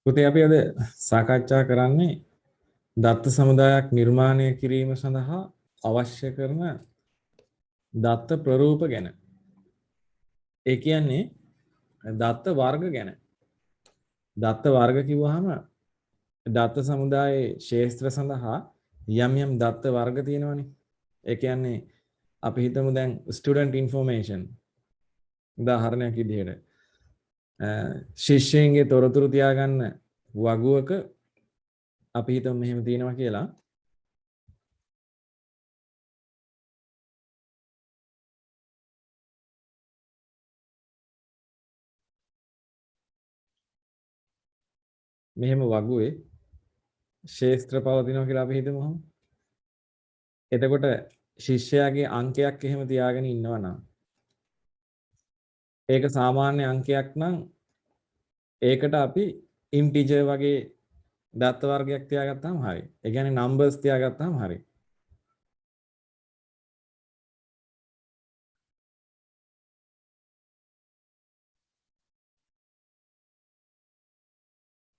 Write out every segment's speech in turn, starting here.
පුතේ අපි අද සාකච්ඡා කරන්නේ දත්ත සමුදායක් නිර්මාණය කිරීම සඳහා අවශ්‍ය කරන දත්ත ප්‍රරූප ගැන. ඒ කියන්නේ දත්ත වර්ග ගැන. දත්ත වර්ග කිව්වහම දත්ත සමුදායේ ශේෂ්ත්‍ර සඳහා යම් දත්ත වර්ග තියෙනවනේ. ඒ කියන්නේ අපි හිතමු දැන් ස්ටුඩන්ට් ඉන්ෆෝමේෂන් උදාහරණයක් විදිහට ශිෂ්‍යයන්ගේ තොරතුරු තියාගන්න වගුවක අපි හිතමු මෙහෙම තියෙනවා කියලා. මෙහෙම වගුවේ ශේෂ්ත්‍ර පවතිනවා කියලා අපි හිතමු. එතකොට ශිෂ්‍යයාගේ අංකයක් එහෙම තියාගෙන ඉන්නවා නම් ඒක සාමාන්‍ය අංකයක් නම් ඒකට අපි ඉන්ටිජර් වගේ දත්ත වර්ගයක් තියාගත්තාම හරි. ඒ කියන්නේ නම්බර්ස් තියාගත්තාම හරි.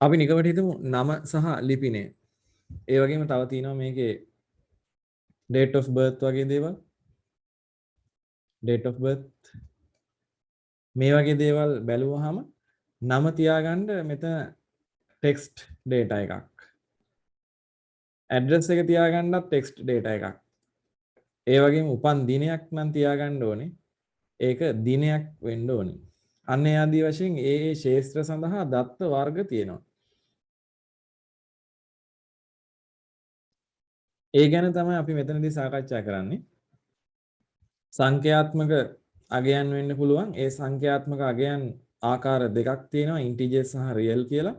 අපි නිකමට හිතමු නම සහ ලිපිනය. ඒ වගේම තව තියෙනවා මේකේ date of birth වගේ දේවල්. date of birth මේ වගේ දේවල් බැලුවහම නම තියාගන්න මෙතන text data එකක්. address එක තියාගන්නත් text data එකක්. ඒ වගේම උපන් දිනයක් නම් තියාගන්න ඕනේ. ඒක දිනයක් වෙන්න ඕනේ. අන්න ඒ ආදී වශයෙන් ඒ ශේෂ්ත්‍ර සඳහා දත්ත වර්ග තියෙනවා. ඒ ගැන තමයි අපි මෙතනදී සාකච්ඡා කරන්නේ. සංඛ්‍යාත්මක අගයන් වෙන්න පුළුවන්. ඒ සංඛ්‍යාත්මක අගයන් ආකාර දෙකක් තියෙනවා, ඉන්ටිජර් සහ රියල් කියලා.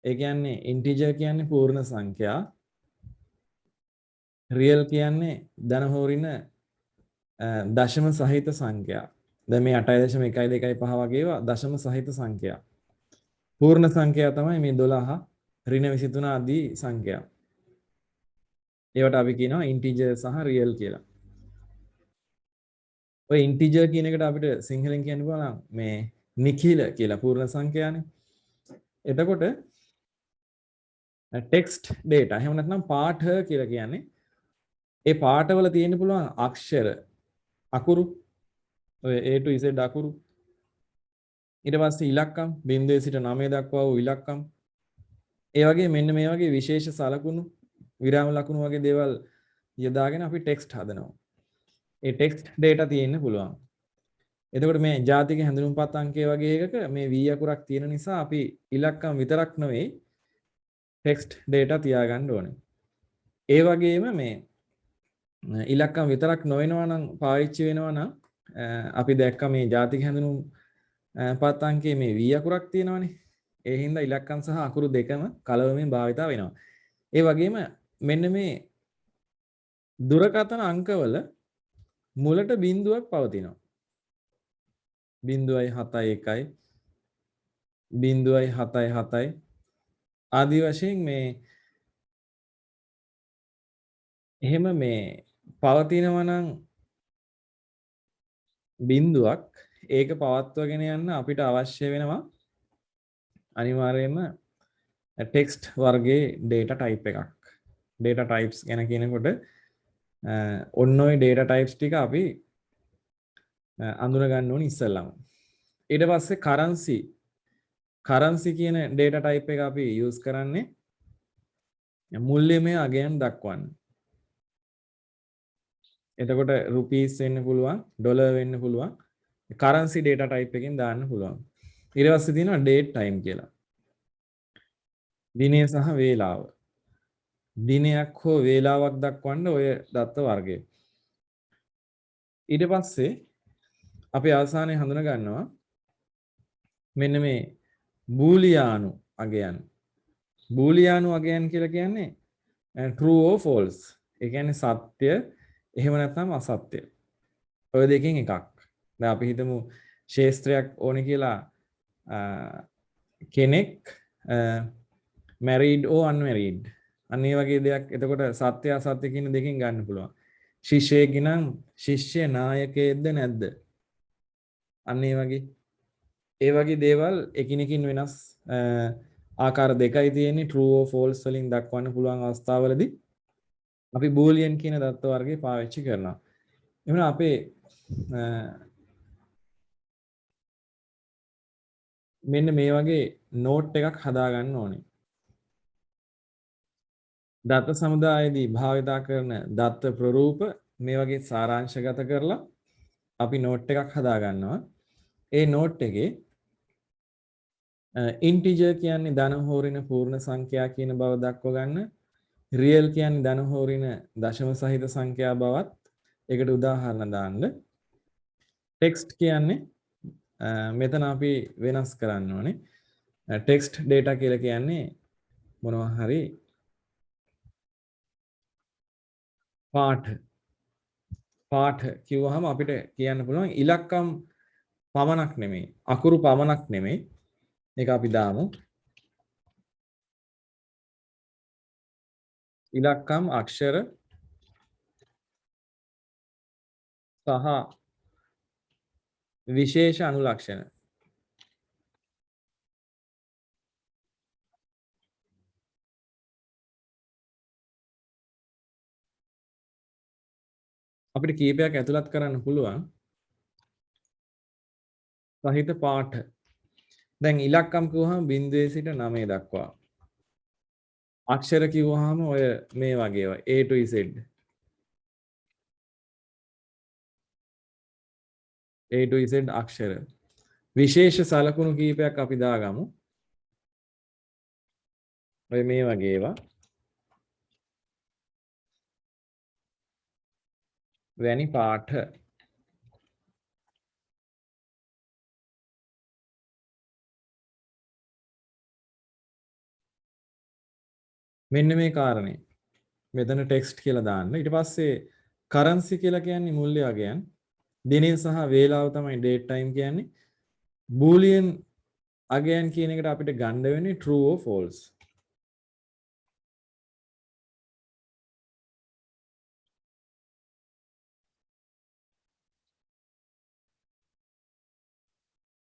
ඒ කියන්නේ ඉන්ටිජර් කියන්නේ පූර්ණ සංඛ්‍යා. රියල් කියන්නේ ධන හෝරින දශම සහිත සංඛ්‍යා. දැන් මේ 8.125 වගේ ඒවා දශම සහිත සංඛ්‍යා. පූර්ණ සංඛ්‍යා තමයි මේ 12 ඍණ 23 ආදී සංඛ්‍යා. ඒවට අපි කියනවා ඉන්ටිජර් සහ රියල් කියලා. ඔය ඉන්ටිජර් කියන එකට අපිට සිංහලෙන් කියන්න පුළුවන් මේ නිඛිල කියලා පූර්ණ සංඛ්‍යානේ. එතකොට ටෙක්ස්ට් data එහෙම නැත්නම් පාඨ කියලා කියන්නේ ඒ පාඨවල තියෙන්න පුළුවන් අක්ෂර අකුරු ඔය A to Z අකුරු ඊට පස්සේ ඉලක්කම් 0 සිට 9 දක්වා වූ ඉලක්කම් ඒ වගේ මෙන්න මේ වගේ විශේෂ සලකුණු විරාම ලකුණු වගේ දේවල් යොදාගෙන අපි ටෙක්ස්ට් හදනවා. ඒ ටෙක්ස්ට් data තියෙන්න පුළුවන්. එතකොට මේ ජාතික හැඳුනුම්පත් අංකය වගේ එකක මේ V අකුරක් තියෙන නිසා අපි ඉලක්කම් විතරක් නෙවෙයි ටෙක්ස්ට් data තියාගන්න ඕනේ. ඒ වගේම මේ ඉලක්කම් විතරක් නොවෙනවා නම් පාවිච්චි වෙනවා නම් අපි දැක්ක මේ ජාතික හැඳුනුම් පත් අංකයේ මේ V අකුරක් තියෙනවානේ. ඒ හින්දා ඉලක්කම් සහ අකුරු දෙකම කලවමින් භාවිතා වෙනවා. ඒ වගේම මෙන්න මේ දුරකථන අංකවල මුලට බිඳුවක් පවතිනවා. 0.71 0.77 ආදී වශයෙන් මේ එහෙම මේ පවතිනවා නම් බිඳුවක් ඒක පවත්වාගෙන යන්න අපිට අවශ්‍ය වෙනවා අනිවාර්යයෙන්ම ටෙක්ස්ට් වර්ගයේ data type එකක්. data types ගැන කියනකොට ඔන්න ඔය data types ටික අපි අඳුන ගන්න ඕනේ ඉස්සෙල්ලාම. ඊට පස්සේ currency කියන data type එක අපි use කරන්නේ මුල්‍යමය අගයන් දක්වන්න. එතකොට rupees වෙන්න පුළුවන්, dollar වෙන්න පුළුවන්. currency data type එකෙන් දාන්න පුළුවන්. ඊට පස්සේ තියෙනවා date time කියලා. දිනය සහ වේලාව. දිනයක් හෝ වේලාවක් දක්වන්න ඔය දත්ත වර්ගය. ඊට පස්සේ අපි අවසානයේ හඳුනා ගන්නවා මෙන්න මේ බූලියානු අගයන්. බූලියානු අගයන් කියලා කියන්නේ true or false. ඒ කියන්නේ සත්‍ය එහෙම නැත්නම් අසත්‍ය. ඔය දෙකෙන් එකක්. දැන් අපි හිතමු ශේෂ්ත්‍රයක් ඕනේ කියලා කෙනෙක් married or unmarried. අන්න ඒ වගේ දෙයක්. එතකොට සත්‍ය අසත්‍ය කියන දෙකෙන් ගන්න පුළුවන්. ශිෂ්‍යයෙක් නම් ශිෂ්‍ය නායකයෙක්ද නැද්ද? අන්න ඒ වගේ දේවල් එකිනෙකින් වෙනස් ආකාර දෙකයි තියෙන්නේ true or false වලින් දක්වන්න පුළුවන් අවස්ථාවලදී අපි boolean කියන දත්ත වර්ගය පාවිච්චි කරනවා. එහෙනම් අපේ මෙන්න මේ වගේ නෝට් එකක් හදා ගන්න ඕනේ. දත්ත සමුදායේදී භාවිතා කරන දත්ත ප්‍රරූප මේ වගේ සාරාංශගත කරලා අපි නෝට් එකක් හදා ගන්නවා. ඒ නෝට් එකේ ඉන්ටිජර් කියන්නේ ධන හෝරින පූර්ණ සංඛ්‍යා කියන බව දක්ව ගන්න. රියල් කියන්නේ ධන හෝරින දශම සහිත සංඛ්‍යා බවත් ඒකට උදාහරණ දාන්න. ටෙක්ස්ට් කියන්නේ මෙතන අපි වෙනස් කරන්න ඕනේ. ටෙක්ස්ට් ඩේටා කියලා කියන්නේ මොනවා හරි පාඨ කිව්වහම අපිට කියන්න පුළුවන් ඉලක්කම් පමණක් නෙමෙයි අකුරු පමණක් නෙමෙයි ඒක අපි දාමු ඉලක්කම් අක්ෂර සහ විශේෂ අනුලක්ෂණ අපිට කීපයක් ඇතුළත් කරන්න පුළුවන් සහිත පාඨ දැන් ඉලක්කම් කිව්වහම 0 සිට 9 දක්වා අක්ෂර කිව්වහම ඔය මේ වගේ ඒවා A to Z A to Z අක්ෂර විශේෂ සලකුණු කීපයක් අපි දාගමු ඔය මේ වගේ ඒවා වැනි පාඨ මෙන්න මේ කාරණේ මෙතන ටෙක්ස්ට් කියලා දාන්න ඊට පස්සේ කරන්සි කියලා කියන්නේ මුල්‍ය අගයන් දිනය සහ වේලාව තමයි date time කියන්නේ boolean අගයන් කියන එකට අපිට ගන්න වෙන්නේ true or false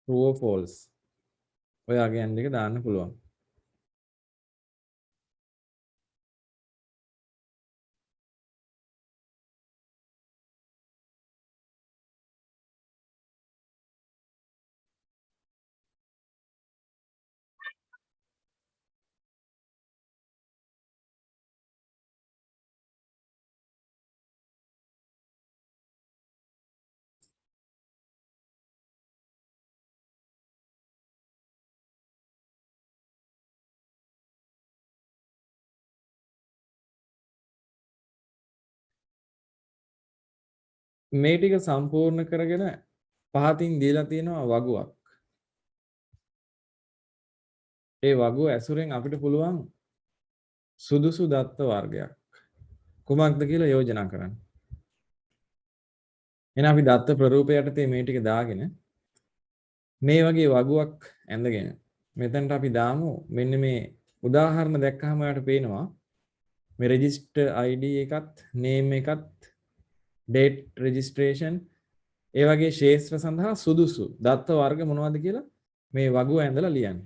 true or false ඔය අගයන් දෙක දාන්න පුළුවන් මේ ටික සම්පූර්ණ කරගෙන පහතින් දීලා තියෙනවා වගුවක්. ඒ වගුව ඇසුරෙන් අපිට පුළුවන් සුදුසු දත්ත වර්ගයක් කුමක්ද කියලා යෝජනා කරන්න. එහෙනම් අපි දත්ත ප්‍රරූපය යටතේ මේ ටික දාගෙන මේ වගේ වගුවක් ඇඳගෙන මෙතනට අපි දාමු මෙන්න මේ උදාහරණ දැක්කහම ඔයාලට පේනවා මේ register ID එකත් name එකත් date registration ඒ වගේ ශේත්‍ර සඳහා සුදුසු දත්ත වර්ග මොනවද කියලා මේ වගුව ඇඳලා ලියන්න.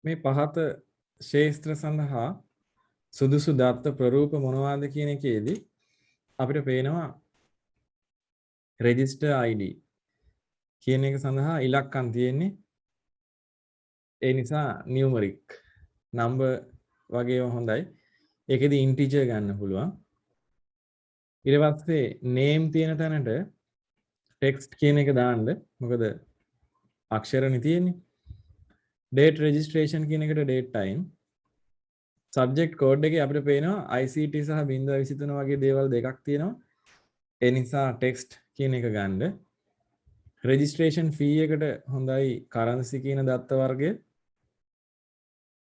මේ පහත ශේස්ත්‍ර සඳහා සුදුසු දත්ත ප්‍රරූප මොනවාද කියන එකේදී අපිට පේනවා register ID කියන එක සඳහා ඉලක්කම් තියෙන්නේ. ඒ නිසා numeric number වගේම හොඳයි. ඒකෙදි integer ගන්න පුළුවන්. ඊට පස්සේ name තියෙන තැනට text කියන එක දාන්න. මොකද අක්ෂරනේ තියෙන්නේ. date registration කියන එකට date time. subject code එකේ අපිට පේනවා ICT සහ 023 වගේ දේවල් දෙකක් තියෙනවා. ඒ නිසා text කියන එක ගන්න. registration fee එකට හොඳයි currency කියන දත්ත වර්ගය.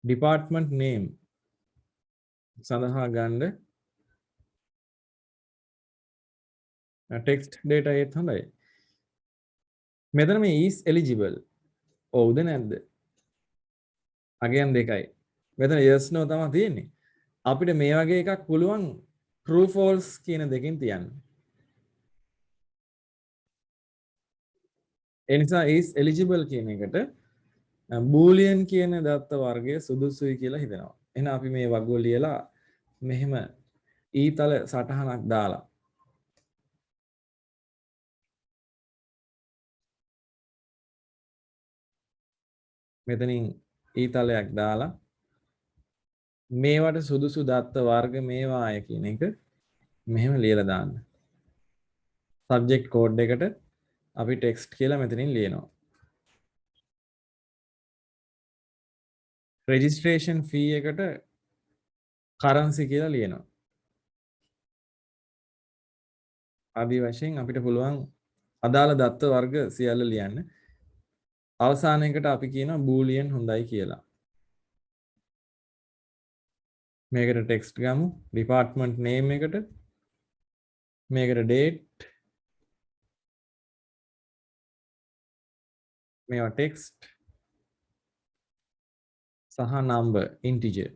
department name සඳහා ගන්න text data ඒත් හොඳයි. මෙතන මේ is eligible. ඔව්ද නැද්ද? අගයන් දෙකයි. මෙතන yes no තමයි තියෙන්නේ. අපිට මේ වගේ එකක් පුළුවන් true false කියන දෙකෙන් තියන්න. ඒ නිසා is eligible කියන එකට boolean කියන දත්ත වර්ගය සුදුසුයි කියලා හිතනවා. එහෙනම් අපි මේ වගුව ලියලා මෙහෙම ඊතල සටහනක් දාලා මෙතනින් ඊතලයක් දාලා මේවට සුදුසු දත්ත වර්ග මේවාය කියන එක මෙහෙම ලියලා දාන්න. subject code එකට අපි text කියලා මෙතනින් ලියනවා. registration fee එකට currency කියලා ලියනවා. ආදී වශයෙන් අපිට පුළුවන් අදාළ දත්ත වර්ග සියල්ල ලියන්න. අවසානයකට අපි කියනවා boolean හොඳයි කියලා. මේකට text ගමු. department name එකට මේකට date මේවා text සහ number integer.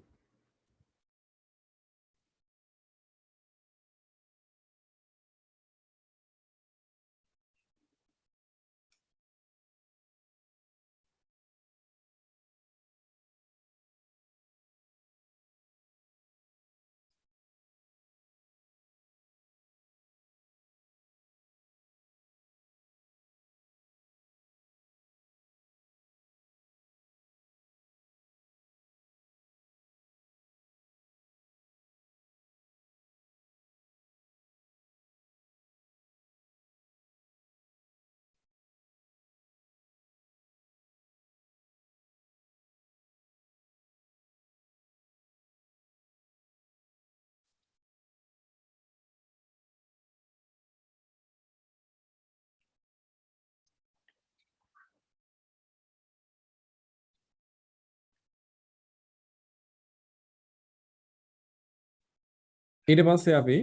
ඊට පස්සේ අපි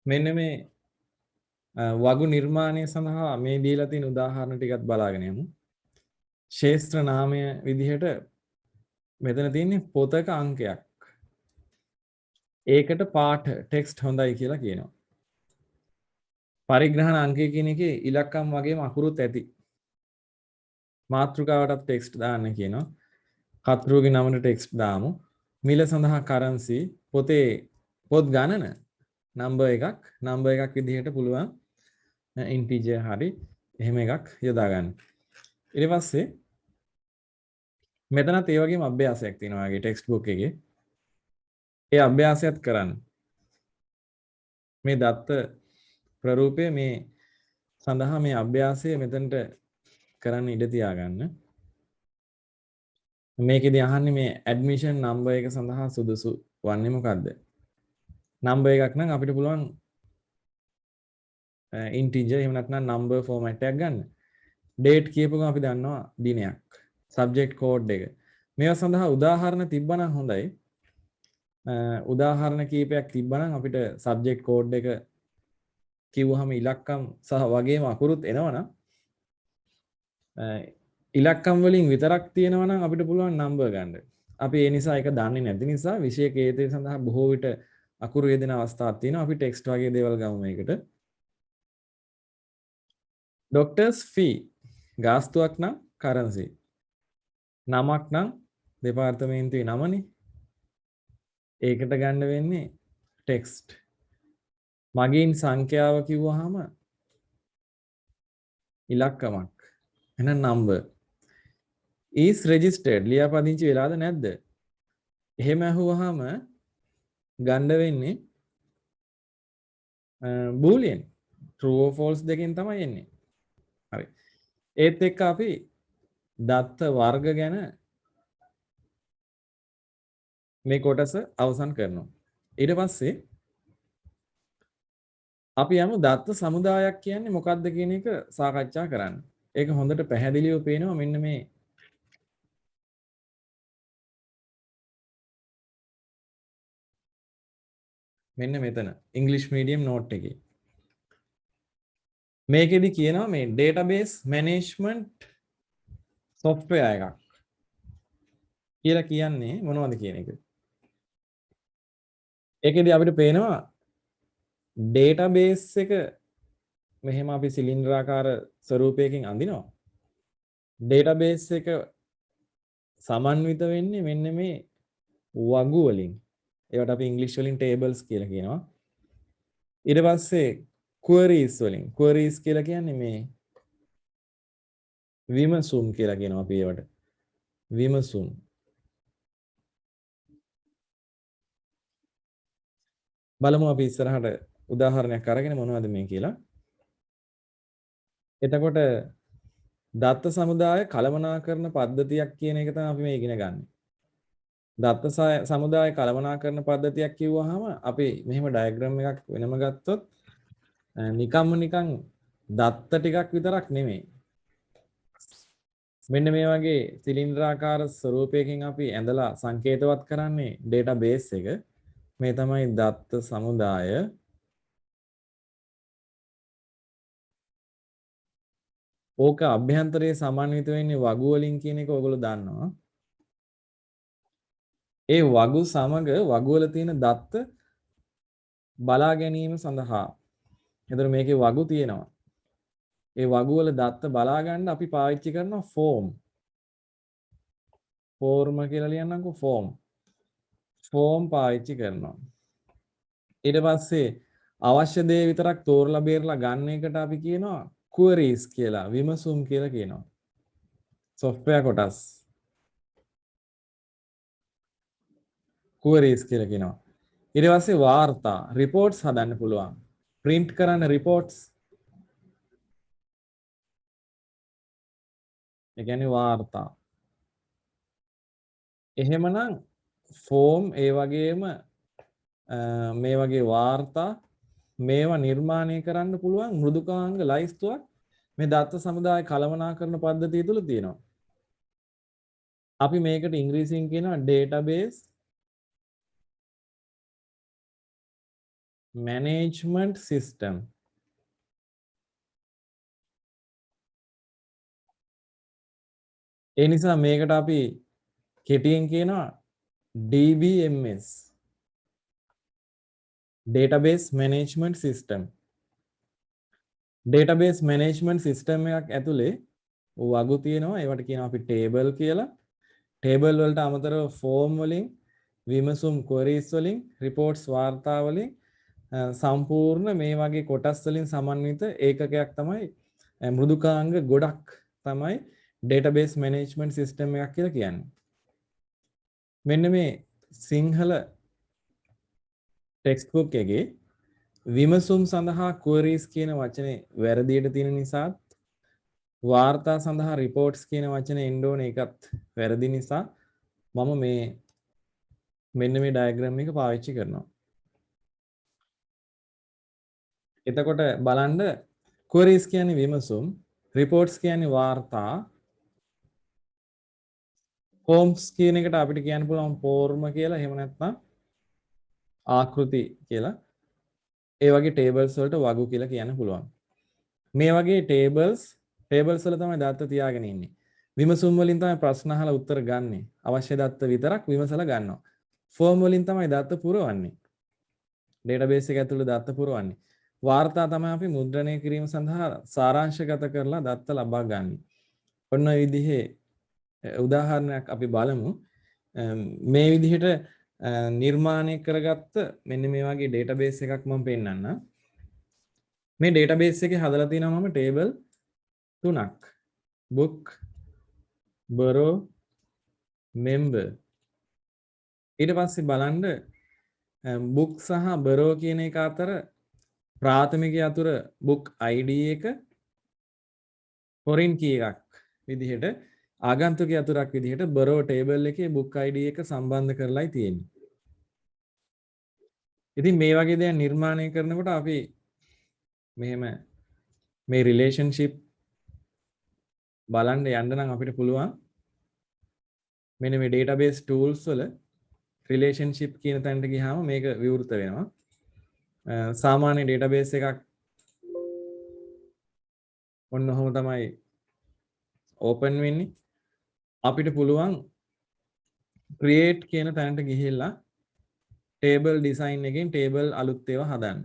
මෙන්න මේ වගු නිර්මාණය සඳහා මේ දීලා තියෙන උදාහරණ ටිකත් බලාගෙන යමු. ශේස්ත්‍ර නාමය විදිහට මෙතන තියෙන්නේ පොතක අංකයක්. ඒකට පාඨ ටෙක්ස්ට් හොඳයි කියලා කියනවා. පරිග්‍රහණ අංකය කියන එකේ ඉලක්කම් වගේම අකුරුත් ඇති. මාතෘකාවටත් ටෙක්ස්ට් දාන්න කියනවා. කතෘගේ නමට ටෙක්ස්ට් දාමු. මිල සඳහා කරන්සි පොතේ පොත් ගණන නම්බර් එකක් විදිහට පුළුවන් ඉන්ටිජර් හරි එහෙම එකක් යොදා ගන්න. ඊට පස්සේ මෙතනත් ඒ වගේම අභ්‍යාසයක් තියෙනවා වගේ ටෙක්ස්ට් බුක් එකේ. ඒ අභ්‍යාසයත් කරන්න. මේ දත්ත ප්‍රරූපය මේ සඳහා මේ අභ්‍යාසය මෙතනට කරන්න ඉඩ තියාගන්න. මේකෙදි අහන්නේ මේ ඇඩ්මිෂන් නම්බර් එක සඳහා සුදුසු වන්නේ මොකද්ද? නම්බර් එකක් නම් අපිට පුළුවන් ඉන්ටිජර් එහෙම නැත්නම් නම්බර් ෆෝමැට් එකක් ගන්න. ඩේට් කියපුවම අපි දන්නවා දිනයක්. සබ්ජෙක්ට් කෝඩ් එක. මේවා සඳහා උදාහරණ තිබ්බනම් හොඳයි. උදාහරණ කීපයක් තිබ්බනම් අපිට සබ්ජෙක්ට් කෝඩ් එක කිව්වහම ඉලක්කම් සහ වගේම අකුරුත් එනවනම් ඉලක්කම් වලින් විතරක් තියෙනවා නම් අපිට පුළුවන් නම්බර් ගන්න. අපි ඒ නිසා ඒක දන්නේ නැති නිසා විෂය කේතය සඳහා බොහෝ විට අකුරු යෙදෙන අවස්ථාවක් තියෙනවා. අපි ටෙක්ස්ට් වගේ දේවල් ගමු මේකට. ડોક્ટර්ස් ફී ගාස්තුවක් නම් කරන්සි. නමක් නම් දෙපාර්තමේන්තුවේ නමනේ. ඒකට ගන්න වෙන්නේ ටෙක්ස්ට්. මගින් සංඛ්‍යාව කිව්වහම ඉලක්කමක්. එහෙනම් number. is registered ලියාපදිංචි වෙලාද නැද්ද? එහෙම අහුවහම ගන්න වෙන්නේ boolean. true or false දෙකෙන් තමයි එන්නේ. හරි. ඒත් එක්ක අපි දත්ත වර්ග ගැන මේ කොටස අවසන් කරනවා. ඊට පස්සේ අපි යමු දත්ත සමුදායක් කියන්නේ මොකක්ද කියන එක සාකච්ඡා කරන්න. ඒක හොඳට පැහැදිලිව පේනවා මෙන්න මේ මෙන්න මෙතන ඉංග්‍රීසි මීඩියම් නෝට් එකේ. මේකෙදි කියනවා මේ database management software එකක් කියලා කියන්නේ මොනවද කියන එක. ඒකෙදි අපිට පේනවා database එක මෙහෙම අපි සිලින්ඩරාකාර ස්වරූපයකින් අඳිනවා. database එක සමන්විත වෙන්නේ මෙන්න මේ වගු වලින්. ඒවට අපි ඉංග්‍රීසි වලින් tables කියලා කියනවා. ඊට පස්සේ queries වලින් queries කියලා කියන්නේ මේ විමසුම් කියලා කියනවා අපි ඒවට. විමසුම්. බලමු අපි ඉස්සරහට උදාහරණයක් අරගෙන මොනවද මේ කියලා. එතකොට දත්ත සමුදාය කළමනාකරණ පද්ධතියක් කියන එක තමයි අපි මේ ඉගෙන ගන්න. දත්ත සමුදාය කළමනාකරණ පද්ධතියක් කිව්වහම අපි මෙහෙම ඩයග්‍රෑම් එකක් වෙනම ගත්තොත් නිකන් දත්ත ටිකක් විතරක් නෙමෙයි. මෙන්න මේ වගේ සිලින්ඩරාකාර ස්වරූපයකින් අපි ඇඳලා සංකේතවත් කරන්නේ database එක. මේ තමයි දත්ත සමුදාය. ඕක අභ්‍යන්තරයේ සමන්විත වෙන්නේ වගු වලින් කියන එක ඔයගොල්ලෝ දන්නවා. ඒ වගු සමග වගු වල තියෙන දත්ත බලා ගැනීම සඳහා. එතකොට මේකේ වගු තියෙනවා. ඒ වගු වල දත්ත බලා ගන්න අපි පාවිච්චි කරන ෆෝම්. ෆෝර්ම කියලා ලියන්නම්කෝ ෆෝම්. ෆෝම් පාවිච්චි කරනවා. ඊට පස්සේ අවශ්‍ය දේ විතරක් තෝරලා බේරලා ගන්න එකට අපි කියනවා queries කියලා, විමසුම් කියලා කියනවා. software කොටස් queries කියලා කියනවා. ඊට පස්සේ වාර්තා, reports හදන්න පුළුවන්. print කරන්න reports. ඒ කියන්නේ වාර්තා. එහෙමනම් ෆෝම් ඒ වගේම මේ වගේ වාර්තා මේවා නිර්මාණය කරන්න පුළුවන් මෘදුකාංග ලයිස්තුවක් මේ දත්ත සමුදාය කළමනාකරණ පද්ධතිය තුල තියෙනවා. අපි මේකට ඉංග්‍රීසියෙන් කියනවා database management system. ඒ නිසා මේකට අපි කෙටියෙන් කියනවා DBMS. database management system. database management system එකක් ඇතුලේ වගු තියෙනවා. ඒවට කියනවා අපි table කියලා. table වලට අමතරව form වලින්, විමසුම් queries වලින්, reports වාර්තා වලින් සම්පූර්ණ මේ වගේ කොටස් වලින් සමන්විත ඒකකයක් තමයි මෘදුකාංග ගොඩක් තමයි database management system එකක් කියලා කියන්නේ. මෙන්න මේ සිංහල ටෙක්ස්ට් බුක් එකේ විමසුම් සඳහා queries කියන වචනේ වැරදියට තියෙන නිසා වාර්තා සඳහා reports කියන වචනේ එන්න ඕනේ ඒකත් වැරදි නිසා මම මෙන්න මේ ඩයග්‍රෑම් එක පාවිච්චි කරනවා. එතකොට බලන්න queries කියන්නේ විමසුම්, reports කියන්නේ වාර්තා, forms කියන එකට අපිට කියන්න පුළුවන් form කියලා, එහෙම නැත්නම් ආකෘති කියලා. ඒ වගේ tables වලට වගු කියලා කියන්න පුළුවන්. මේ වගේ tables වල තමයි දත්ත තියාගෙන ඉන්නේ. විමසුම් වලින් තමයි ප්‍රශ්න අහලා උත්තර ගන්නෙ. අවශ්‍ය දත්ත විතරක් විමසලා ගන්නවා. form වලින් තමයි දත්ත පුරවන්නේ. database එක ඇතුළේ දත්ත පුරවන්නේ. වාර්තා තමයි අපි මුද්‍රණය කිරීම සඳහා සාරාංශගත කරලා දත්ත ලබා ගන්න. ඔන්න ඔය විදිහේ උදාහරණයක් අපි බලමු. මේ විදිහට නිර්මාණය කරගත්ත මෙන්න මේ වගේ ඩේටාබේස් එකක් මම පෙන්නන්නම්. මේ ඩේටාබේස් එකේ හදලා තියෙනවා මම ටේබල් 3ක්. book, borrow, member. ඊට පස්සේ බලන්න book සහ borrow කියන එක අතර ප්‍රාථමික යතුර book ID එක foreign key එකක් විදිහට ආගන්තුක යතුරක් විදිහට borrow table එකේ book ID එක සම්බන්ධ කරලායි තියෙන්නේ. ඉතින් මේ වගේ දේවල් නිර්මාණය කරනකොට අපි මෙහෙම මේ රිලේෂන්ෂිප් බලන්න යන්න නම් අපිට පුළුවන් මෙන්න මේ database tools වල රිලේෂන්ෂිප් කියන තැනට ගියාම මේක විවෘත වෙනවා. සාමාන්‍ය database එකක් ඔන්න ඔහොම තමයි open වෙන්නේ. අපිට පුළුවන් create කියන තැනට ගිහිල්ලා table design එකෙන් table අලුත් ඒවා හදන්න.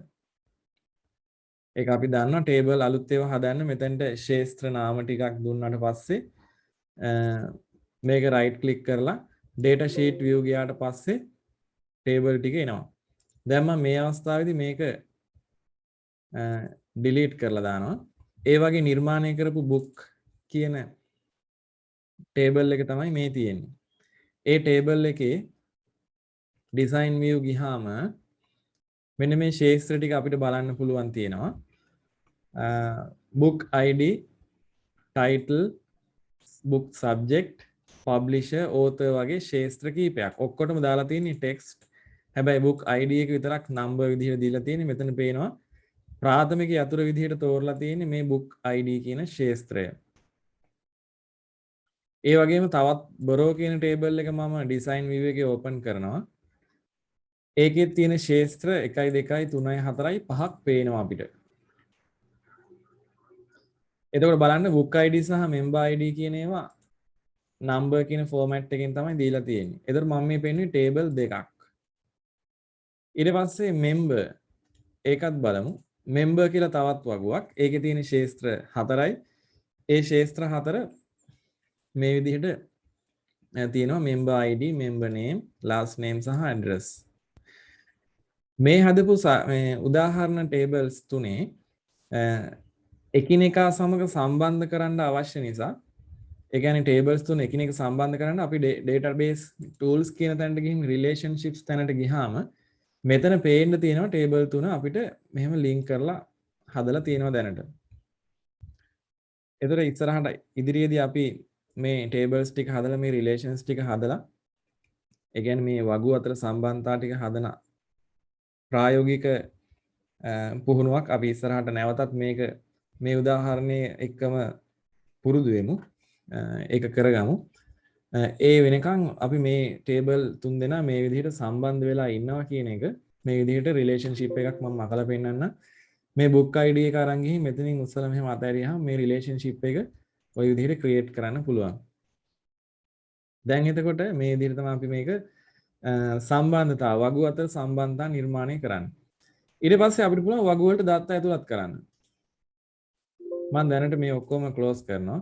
ඒක අපි දන්නවා table අලුත් ඒවා හදන්න මෙතනට ශේත්‍ර නාම ටිකක් දුන්නාට පස්සේ මේක right click කරලා data sheet view ගියාට පස්සේ table ටික එනවා. දැන් මම මේ අවස්ථාවේදී මේක delete කරලා දානවා. ඒ වගේ නිර්මාණය කරපු book කියන table එක තමයි මේ තියෙන්නේ. ඒ table එකේ design view ගියාම මෙන්න මේ ශේත්‍ර ටික අපිට බලන්න පුළුවන් තියෙනවා. book ID, title, book subject, publisher, author වගේ ශේත්‍ර කීපයක්. ඔක්කොටම දාලා තියෙන්නේ text. හැබැයි book ID එක විතරක් number විදිහට දීලා තියෙන්නේ. මෙතන පේනවා ප්‍රාථමික යතුරු විදිහට තෝරලා තියෙන්නේ මේ book ID කියන ශේත්‍රය. ඒ වගේම තවත් borrow කියන table එක මම design view එකේ open කරනවා. ඒකේ තියෙන ශේත්‍ර 1 2 3 4 5ක් පේනවා අපිට. එතකොට බලන්න book ID සහ member ID කියන ඒවා number කියන format එකෙන් තමයි දීලා තියෙන්නේ. එතකොට මම මේ පෙන්නුවේ table දෙකක්. ඊට පස්සේ member ඒකත් බලමු. member කියලා තවත් වගුවක්. ඒකේ තියෙන ශේත්‍ර 4යි. ඒ ශේත්‍ර 4 මේ විදිහට තියෙනවා member ID, member name, last name සහ address. මේ හදපු උදාහරණ tables තුනේ එකිනෙකා සමග සම්බන්ධ කරන්න අවශ්‍ය නිසා ඒ කියන්නේ tables තුන එකිනෙක සම්බන්ධ කරන්න අපි database tools කියන තැනට ගිහින් relationships තැනට ගියාම මෙතන පේන්න තියෙනවා table තුන අපිට මෙහෙම link කරලා හදලා තියෙනවා දැනට. ඒතර ඉස්සරහට ඉදිරියේදී අපි මේ tables ටික හදලා මේ relations ටික හදලා ඒ කියන්නේ මේ වගු අතර සම්බන්ධතා ටික හදන ප්‍රායෝගික පුහුණුවක් අපි ඉස්සරහට නැවතත් මේක මේ උදාහරණයේ එක්කම පුරුදු වෙමු. ඒක කරගමු. ඒ වෙනකන් අපි මේ ටේබල් තුන් දෙනා මේ විදිහට සම්බන්ධ වෙලා ඉන්නවා කියන එක මේ විදිහට රිලේෂන්ෂිප් එකක් මම අකලා පෙන්නන්න. මේ book ID එක අරන් ගිහින් මෙතනින් උස්සලා මෙහෙම අතහැරියාම මේ රිලේෂන්ෂිප් එක ওই විදිහට ක්‍රියේට් කරන්න පුළුවන්. දැන් එතකොට මේ විදිහට තමයි අපි මේක සම්බන්ධතාව වගු අතර සම්බන්ධතා නිර්මාණය කරන්නේ. ඊට පස්සේ අපිට පුළුවන් වගු වලට දත්ත ඇතුළත් කරන්න. මම දැනට මේ ඔක්කොම ක්ලෝස් කරනවා.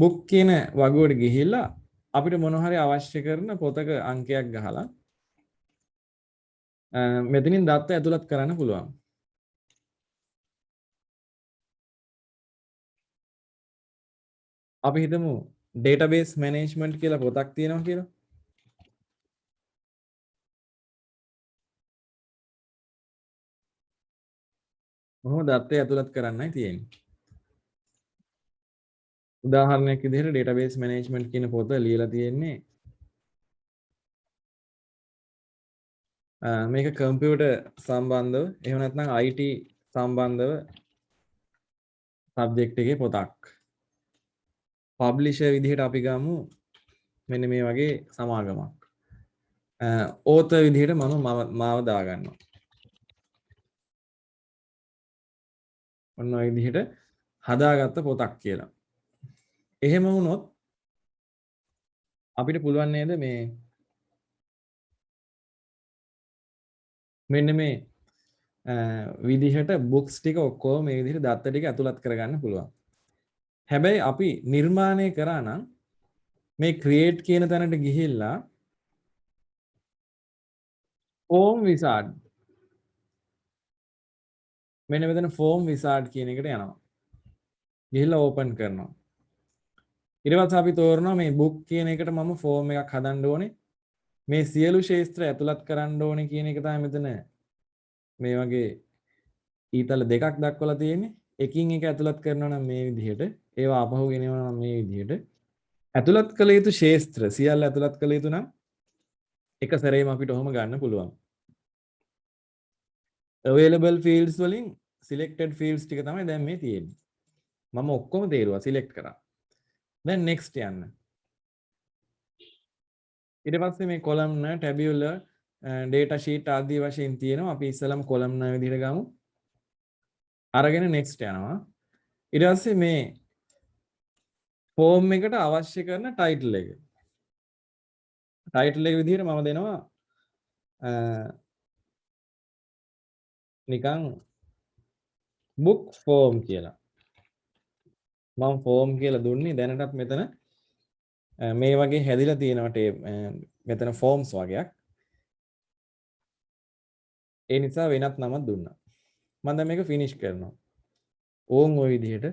book කියන වගුවට ගිහිල්ලා අපිට මොන හරි අවශ්‍ය කරන පොතක අංකයක් ගහලා මෙතනින් දත්ත ඇතුළත් කරන්න පුළුවන්. අපි හිතමු database management කියලා පොතක් තියෙනවා කියලා. කොහොම දත්ත ඇතුළත් කරන්නයි තියෙන්නේ. උදාහරණයක් විදිහට database management කියන පොත ලියලා තියෙන්නේ මේක කම්පියුටර් සම්බන්ධව එහෙම නැත්නම් IT සම්බන්ධව සබ්ජෙක්ට් එකේ පොතක්. පබ්ලිෂර් විදිහට අපි ගමු මෙන්න මේ වගේ සමාගමක්. author විදිහට මම මාව දාගන්නවා. ඔන්න ඔය විදිහට හදාගත්ත පොතක් කියලා. එහෙම වුණොත් අපිට පුළුවන් නේද මේ මෙන්න මේ විදිහට books ටික ඔක්කොම මේ විදිහට දත්ත ටික ඇතුළත් කරගන්න පුළුවන්. හැබැයි අපි නිර්මාණය කරා නම් මේ create කියන තැනට ගිහිල්ලා form wizard මෙන්න මෙතන form wizard කියන එකට යනවා. ගිහිල්ලා open කරනවා. ඊට පස්සේ අපි තෝරනවා මේ book කියන එකට මම form එකක් හදන්න ඕනේ. මේ සියලු ක්ෂේත්‍ර ඇතුළත් කරන්න ඕනේ කියන එක තමයි මෙතන මේ වගේ ඊතල දෙකක් දක්වලා තියෙන්නේ. එකින් එක ඇතුළත් කරනවා නම් මේ විදිහට, ඒවා අපහු ගෙනවනවා නම් මේ විදිහට. ඇතුළත් කළ යුතු ක්ෂේත්‍ර සියල්ල ඇතුළත් කළ යුතු නම් එක සැරේම අපිට ඔහොම ගන්න පුළුවන්. available fields වලින් selected fields ටික තමයි දැන් මේ තියෙන්නේ. මම ඔක්කොම තේරුවා select කරා. දැන් next යන්න. ඊට පස්සේ මේ columnar, tabular, data sheet ආදී වශයෙන් තියෙනවා. අපි ඉස්සලම columnar විදිහට ගමු. අරගෙන next යනවා. ඊට පස්සේ මේ form එකට අවශ්‍ය කරන title එක. title එක විදිහට මම දෙනවා නිකන් book form කියලා. මම form කියලා දුන්නේ දැනටත් මෙතන මේ වගේ හැදිලා තියෙනවා මෙතන forms වගේක්. ඒ නිසා වෙනත් නමක් දුන්නා. මම දැන් මේක finish කරනවා. ඕන් ওই විදිහට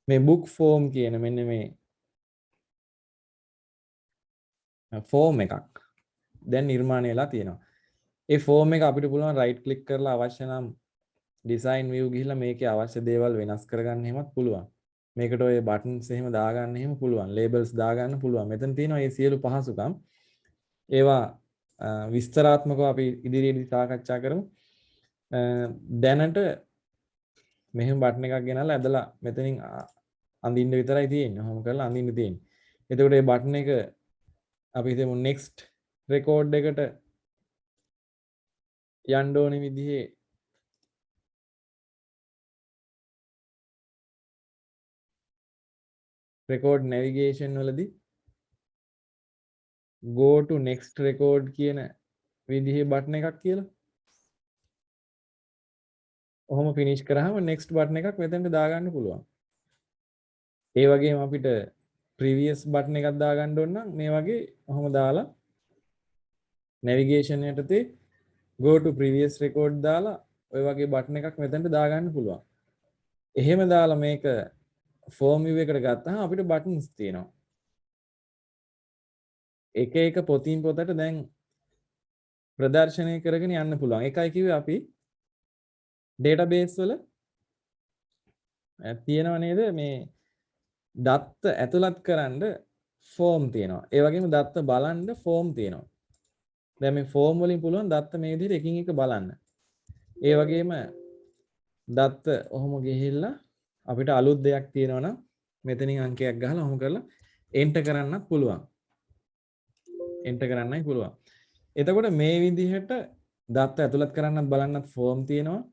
මේ book form කියන මෙන්න මේ form එකක් දැන් නිර්මාණය වෙලා තියෙනවා. ඒ form එක අපිට පුළුවන් right click කරලා අවශ්‍ය නම් design view ගිහිල්ලා මේකේ අවශ්‍ය දේවල් වෙනස් කරගන්න එහෙමත් පුළුවන්. මේකට ඔය buttons එහෙම දාගන්න එහෙම පුළුවන්. labels දාගන්න පුළුවන්. මෙතන තියෙනවා මේ සියලු පහසුකම්. ඒවා විස්තරාත්මකව අපි ඉදිරියේදී සාකච්ඡා කරමු. දැනට මෙහෙම බටන් එකක් ගෙනල්ලා ඇදලා මෙතනින් අඳින්න විතරයි තියෙන්නේ. ඔහොම කරලා අඳින්න තියෙන්නේ. එතකොට මේ බටන් එක අපි හිතමු next record එකට යන්න ඕනේ විදිහේ record navigation වලදී go to next record කියන විදිහේ බටන් එකක් කියලා. ඔහොම finish කරාම next බටන් එකක් මෙතනට දාගන්න පුළුවන්. ඒ වගේම අපිට previous බටන් එකක් දාගන්න ඕන නම් මේ වගේ ඔහොම දාලා navigation යටතේ go to previous record දාලා ඔය වගේ බටන් එකක් මෙතනට දාගන්න පුළුවන්. එහෙම දාලා මේක form view එකට ගත්තාම අපිට buttons තියෙනවා. එක එක පොතින් පොතට දැන් ප්‍රදර්ශනය කරගෙන යන්න පුළුවන්. ඒකයි කිව්වේ අපි database වල තියෙනව නේද මේ දත්ත ඇතුළත් කරන්න form තියෙනවා. ඒ වගේම දත්ත බලන්න form තියෙනවා. දැන් මේ form වලින් පුළුවන් දත්ත මේ විදිහට එකින් එක බලන්න. ඒ වගේම දත්ත ඔහොම ගිහිල්ලා අපිට අලුත් දෙයක් තියෙනවා නම් මෙතනින් අංකයක් ගහලා ඔහොම කරලා enter කරන්නත් පුළුවන්. enter කරන්නයි පුළුවන්. එතකොට මේ විදිහට දත්ත ඇතුළත් කරන්නත් බලන්නත් form තියෙනවා.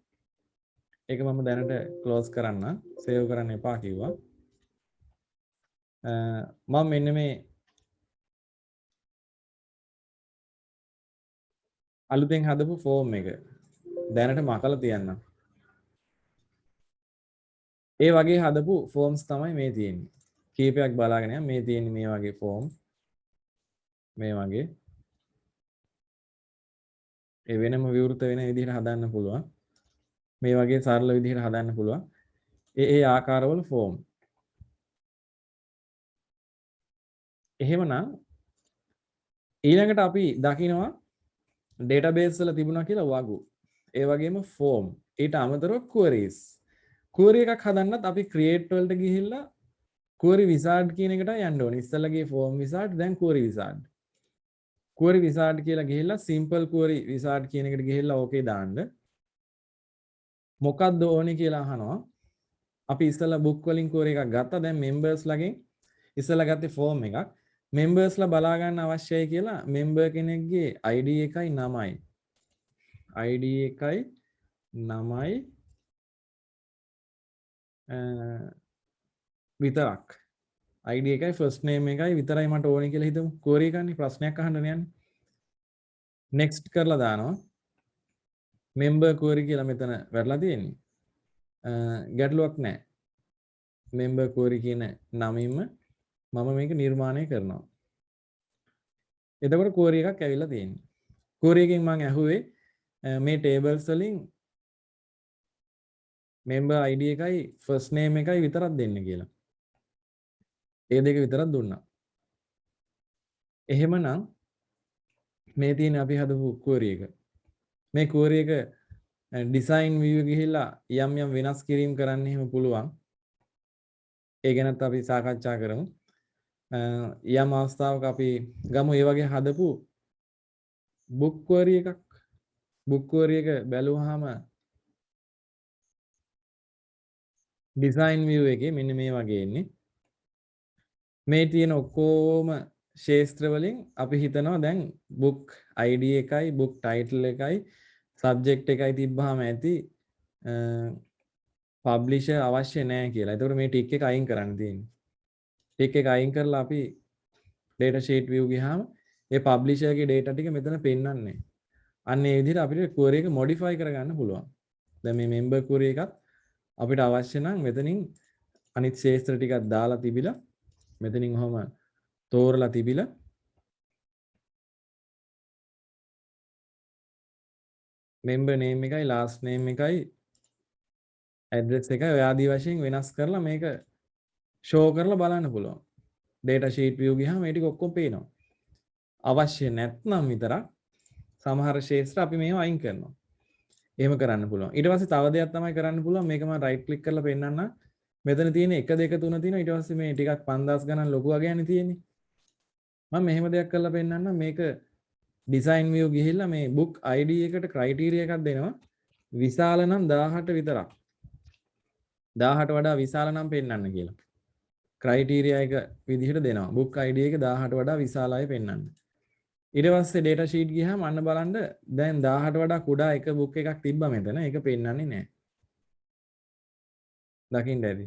ඒක මම දැනට close කරන්න. save කරන්න එපා කිව්වා. මම මෙන්න මේ අලුතෙන් හදපු form එක දැනට මකලා තියන්නම්. ඒ වගේ හදපු forms තමයි මේ තියෙන්නේ. කීපයක් බලාගෙන යන්න මේ තියෙන්නේ මේ වගේ form. මේ වගේ. ඒ වෙනම විවෘත වෙන විදිහට හදන්න පුළුවන්. මේ වගේ සරල විදිහට හදන්න පුළුවන්. ඒ ආකාරවල form. එහෙමනම් ඊළඟට අපි දකිනවා database වල තිබුණා කියලා වගු. ඒ වගේම form. ඊට අමතරව queries. query එකක් හදන්නත් අපි create වලට ගිහිල්ලා query wizard කියන එකට යන්න ඕනේ. ඉස්සෙල්ලා ගියේ form wizard දැන් query wizard. query wizard කියලා ගිහිල්ලා simple query wizard කියන එකට ගිහිල්ලා ඕකේ දාන්න. මොකක්ද ඕනේ කියලා අහනවා. අපි ඉස්සෙල්ලා book වලින් query එකක් ගත්තා. දැන් members ලගෙන් ඉස්සෙල්ලා ගත්තේ form එකක්. members ලා බලා ගන්න අවශ්‍යයි කියලා member කෙනෙක්ගේ ID එකයි නමයි. ID එකයි නමයි විතරක්. ID එකයි first name එකයි විතරයි මට ඕනේ කියලා හිතමු. query එකන්නේ ප්‍රශ්නයක් අහන්න යන්නේ. next කරලා දානවා. member query කියලා මෙතන වැටලා තියෙන්නේ. ගැටලුවක් නැහැ. member query කියන නමින්ම මම මේක නිර්මාණය කරනවා. එතකොට query එකක් ඇවිල්ලා තියෙන්නේ. query එකෙන් මම ඇහුවේ මේ tables වලින් member ID එකයි first name එකයි විතරක් දෙන්න කියලා. ඒ දෙක විතරක් දුන්නා. එහෙමනම් මේ තියෙන අපි හදපු query එක. මේ query එක design view ගිහිල්ලා යම් යම් වෙනස් කිරීම් කරන්න එහෙම පුළුවන්. ඒ ගැනත් අපි සාකච්ඡා කරමු. යම් අවස්ථාවක අපි ගමු ඒ වගේ හදපු book query එකක්. book query එක බැලුවාම design view එකේ මෙන්න මේ වගේ එන්නේ. මේ තියෙන ඔක්කොම ශේත්‍ර වලින් අපි හිතනවා දැන් book ID එකයි book title එකයි subject එකයි තිබ්බහම ඇති publisher අවශ්‍ය නැහැ කියලා. ඒතකොට මේ tick එක අයින් කරන්න තියෙන්නේ. tick එක අයින් කරලා අපි data sheet view ගියාම ඒ publisher ගේ data ටික මෙතන පෙන්වන්නේ. අන්න ඒ විදිහට අපිට query එක modify කරගන්න පුළුවන්. දැන් මේ member query එකත් අපිට අවශ්‍ය නම් මෙතනින් අනිත් ශේත්‍ර ටිකක් දාලා තිබිලා මෙතනින් ඔහම තෝරලා තිබිලා member name එකයි last name එකයි address එකයි ඔය ආදී වශයෙන් වෙනස් කරලා මේක show කරලා බලන්න පුළුවන්. data sheet view ගියාම මේ ටික ඔක්කොම පේනවා. අවශ්‍ය නැත්නම් විතරක් සමහර ශේත්‍ර අපි මේව අයින් කරනවා. එහෙම කරන්න පුළුවන්. ඊට පස්සේ තව දෙයක් තමයි කරන්න පුළුවන්. මේක මම right click කරලා පෙන්නන්න. මෙතන තියෙන 1 2 3 තියෙනවා. ඊට පස්සේ මේ ටිකක් 5000 ගණන් ලොකු වගේනේ තියෙන්නේ. මම මෙහෙම දෙයක් කරලා පෙන්නන්න. මේක design view ගිහිල්ලා මේ book ID එකට criteria එකක් දෙනවා. විශාල නම් 18 විතරක්. 18 වඩා විශාල නම් පෙන්වන්න කියලා. criteria එක විදිහට දෙනවා. book ID එක 18 වඩා විශාලයි පෙන්වන්න. ඊට පස්සේ data sheet ගියාම අන්න බලන්න දැන් 18 වඩා කුඩා එක book එකක් තිබ්බා මෙතන. ඒක පෙන්වන්නේ නැහැ. දකින්න ඇති.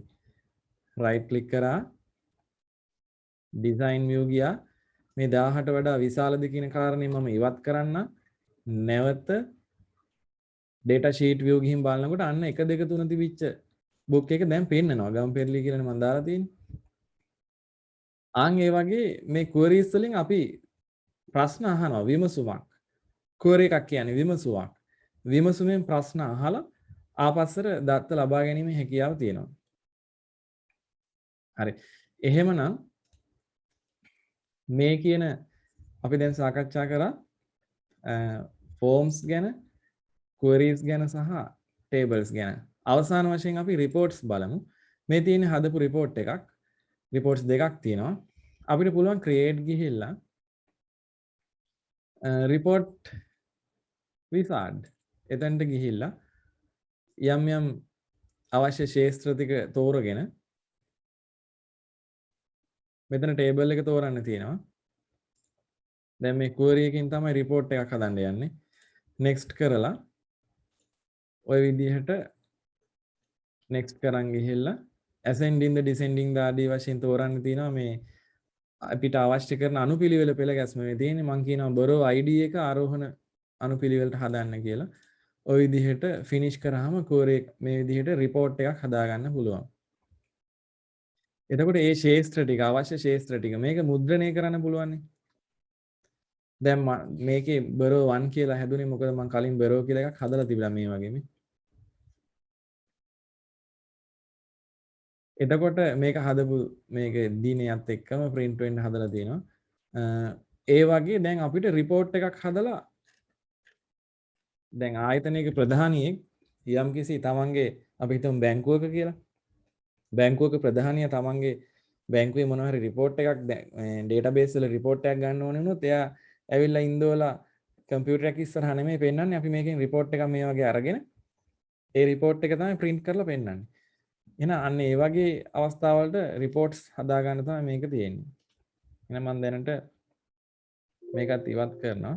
right click කරා design view ගියා. මේ 18 වඩා විශාලද කියන කාරණේ මම ඉවත් කරන්න. නැවත data sheet view ගිහින් බලනකොට අන්න 1 2 3 තිබිච්ච book එක දැන් පෙන්නනවා. ගම්පෙරළි කියලානේ මම දාලා තියෙන්නේ. ආන් ඒ වගේ මේ queries වලින් අපි ප්‍රශ්න අහනවා විමසුමක්. query එකක් කියන්නේ විමසුමක්. විමසුමෙන් ප්‍රශ්න අහලා ආපස්සට දත්ත ලබා ගැනීමේ හැකියාව තියෙනවා. හරි. එහෙමනම් මේ කියන අපි දැන් සාකච්ඡා කරා forms ගැන, queries ගැන සහ tables ගැන. අවසාන වශයෙන් අපි reports බලමු. මේ තියෙන හදපු report එකක්. reports දෙකක් තියෙනවා. අපිට පුළුවන් create ගිහිල්ලා report wizard එතනට ගිහිල්ලා යම් යම් අවශ්‍ය ශේත්‍ර ටික තෝරගෙන මෙතන table එක තෝරන්න තියෙනවා. දැන් මේ query එකකින් තමයි report එකක් හදන්න යන්නේ. next කරලා ඔය විදිහට next කරන් ගිහිල්ලා ascending the descending the ආදී වශයෙන් තෝරන්න තියෙනවා. මේ අපිට අවශ්‍ය කරන අනුපිළිවෙල පෙළ ගැස්ම මේ තියෙන්නේ. මම කියනවා borrow ID එක ආරෝහණ අනුපිළිවෙලට හදන්න කියලා. ඔය විදිහට finish කරාම query මේ විදිහට report එකක් හදා ගන්න පුළුවන්. එතකොට මේ ශේත්‍ර ටික අවශ්‍ය ශේත්‍ර ටික මේක මුද්‍රණය කරන්න පුළුවන්. දැන් මේකේ borrow 1 කියලා හැදුනේ මොකද මම කලින් borrow කියලා එකක් හදලා තිබුණා මේ වගේ මේ. එතකොට මේක හදපු මේක දිනයත් එක්කම print වෙන්න හදලා තියෙනවා. ඒ වගේ දැන් අපිට report එකක් හදලා දැන් ආයතනයක ප්‍රධානියෙක් යම්කිසි තමන්ගේ අපි හිතමු බැංකුවක කියලා. බැංකුවක ප්‍රධානියා තමන්ගේ බැංකුවේ මොනවා හරි report එකක් database වල report එකක් ගන්න ඕනේ වුණොත් එයා ඇවිල්ලා ඉන්දෝලා කම්පියුටර් එක ඉස්සරහා නෙමෙයි පෙන්නන්නේ. අපි මේකෙන් report එකක් මේ වගේ අරගෙන ඒ report එක තමයි print කරලා පෙන්නන්නේ. එහෙනම් අන්න ඒ වගේ අවස්ථාවලට reports හදා ගන්න තමයි මේක තියෙන්නේ. එහෙනම් මම දැනට මේකත් ඉවත් කරනවා.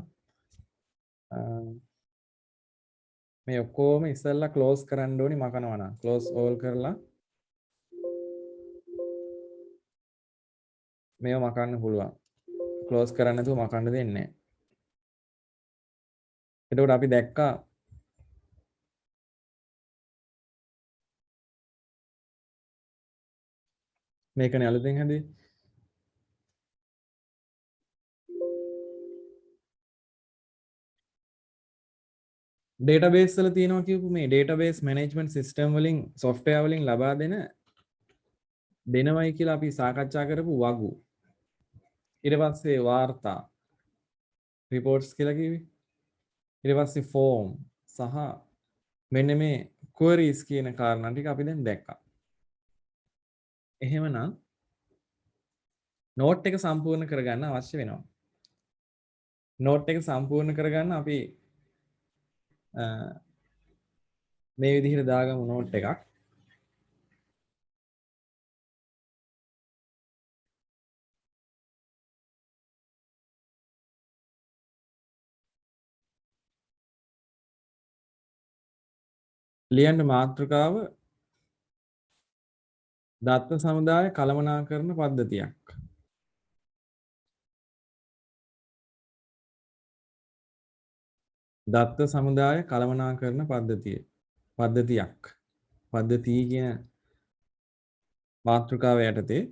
මේ ඔක්කොම ඉස්සෙල්ලා close කරන්න ඕනි මකනවා නම් close all කරලා මේව මකන්න පුළුවන්. close කරන්න නැතුව මකන්න දෙන්නේ නැහැ. එතකොට අපි දැක්කා මේකනේ අලුතෙන් හැදුවේ. ඩේටාබේස් වල තියෙනවා කියපු මේ ඩේටාබේස් මැනේජ්මන්ට් සිස්ටම් වලින් software වලින් ලබා දෙනවයි කියලා අපි සාකච්ඡා කරපු වගු. ඊට පස්සේ වාර්තා රිපෝට්ස් කියලා කිව්වේ. ඊට පස්සේ ෆෝම් සහ මෙන්න මේ queries කියන කාරණා ටික අපි දැන් දැක්කා. එහෙමනම් නෝට් එක සම්පූර්ණ කරගන්න අවශ්‍ය වෙනවා. නෝට් එක සම්පූර්ණ කරගන්න අපි මේ විදිහට දාගමු නෝට් එකක්. ලියන්න මාතෘකාව දත්ත සමුදාය කළමනාකරන පද්ධතියක්. දත්ත සමුදාය කළමනාකරන පද්ධතියක්. පද්ධතිය කියන මාතෘකාව යටතේ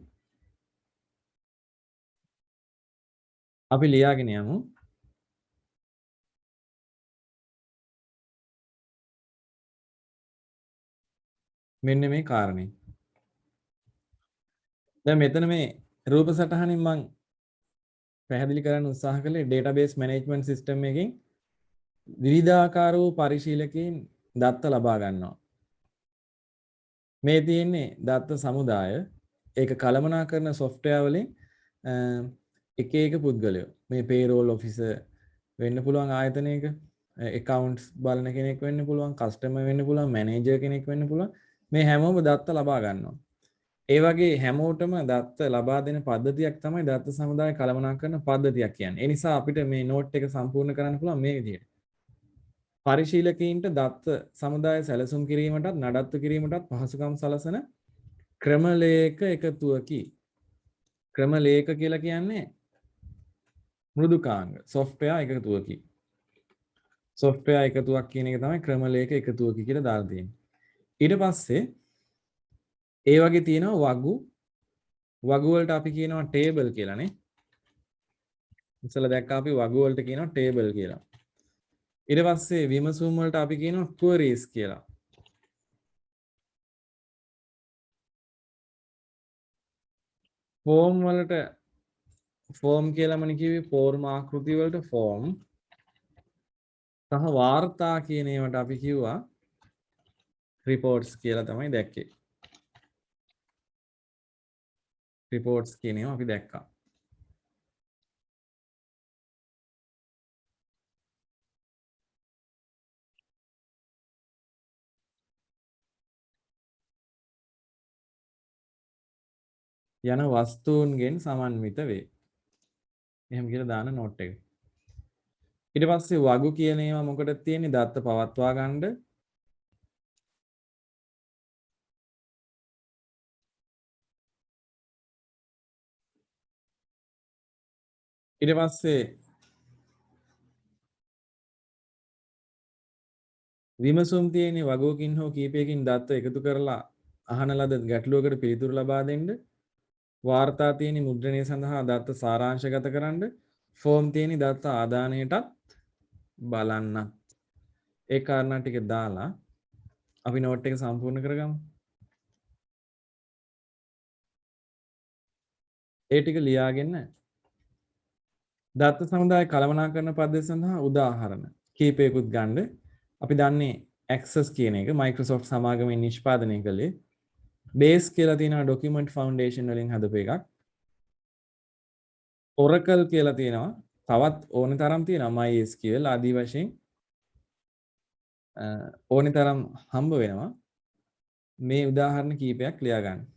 අපි ලියාගෙන යමු. මෙන්න මේ කාරණේ. දැන් මෙතන මේ රූප සටහනින් මම පැහැදිලි කරන්න උත්සාහ කළේ database management system එකකින් විවිධාකාර වූ පරිශීලකයන් දත්ත ලබා ගන්නවා. මේ තියෙන්නේ දත්ත සමුදාය. ඒක කළමනාකරන software වලින් එක එක පුද්ගලයෝ. මේ payroll officer වෙන්න පුළුවන් ආයතනයක, accounts බලන කෙනෙක් වෙන්න පුළුවන්, customer වෙන්න පුළුවන්, manager කෙනෙක් වෙන්න පුළුවන්. මේ හැමෝම දත්ත ලබා ගන්නවා. ඒ වගේ හැමෝටම දත්ත ලබා දෙන පද්ධතියක් තමයි දත්ත සමුදාය කළමනාකරන පද්ධතියක් කියන්නේ. ඒ නිසා අපිට මේ නෝට් එක සම්පූර්ණ කරන්න පුළුවන් මේ විදිහට. පරිශීලකීන්ට දත්ත සමුදාය සැලසුම් කිරීමටත් නඩත්තු කිරීමටත් පහසුකම් සලසන ක්‍රමලේඛ එකතුවකි. ක්‍රමලේඛ කියලා කියන්නේ මෘදුකාංග software එකතුවකි. software එකතුවක් කියන එක තමයි ක්‍රමලේඛ එකතුවකි කියලා දාලා තියෙන්නේ. ඊට පස්සේ ඒ වගේ තියෙනවා වගු. වගු වලට අපි කියනවා table කියලානේ. ඉස්සෙල්ලා දැක්කා අපි වගු වලට කියනවා table කියලා. ඊට පස්සේ විමසුම් වලට අපි කියනවා queries කියලා. ෆෝම් වලට ෆෝම් කියලාමනේ කිව්වේ ෆෝර්ම ආකෘති වලට ෆෝම්. සහ වාර්තා කියන ඒවාට අපි කිව්වා reports කියලා තමයි දැක්කේ. reports කියන ඒවා අපි දැක්කා. යන වස්තුන්ගෙන් සමන්විත වේ. එහෙම කියලා දාන නෝට් එක. ඊට පස්සේ වගු කියන ඒවා මොකටද තියෙන්නේ? දත්ත පවත්වා ගන්න. ඊට පස්සේ විමසුම් තියෙන්නේ වගුවකින් හෝ කීපයකින් දත්ත එකතු කරලා අහන ලද ගැටලුවකට පිළිතුරු ලබා දෙන්න. වාර්තා තියෙන මුද්‍රණය සඳහා දත්ත සාරාංශගත කරන්න. ෆෝම් තියෙන දත්ත ආදානයටත් බලන්න. ඒ කාරණා ටික දාලා අපි නෝට් එක සම්පූර්ණ කරගමු. ඒ ටික ලියාගෙන දත්ත සමුදාය කළමනාකරන පද්ධතිය සඳහා උදාහරණ කීපයකුත් ගන්න. අපි දන්නේ Access කියන එක Microsoft සමාගමෙන් නිෂ්පාදනය කළේ. Base කියලා තියෙනවා document foundation වලින් හදපු එකක්. Oracle කියලා තියෙනවා. තවත් ඕනේ තරම් තියෙනවා MySQL ආදී වශයෙන් ඕනේ තරම් හම්බ වෙනවා. මේ උදාහරණ කීපයක් ලියා ගන්න.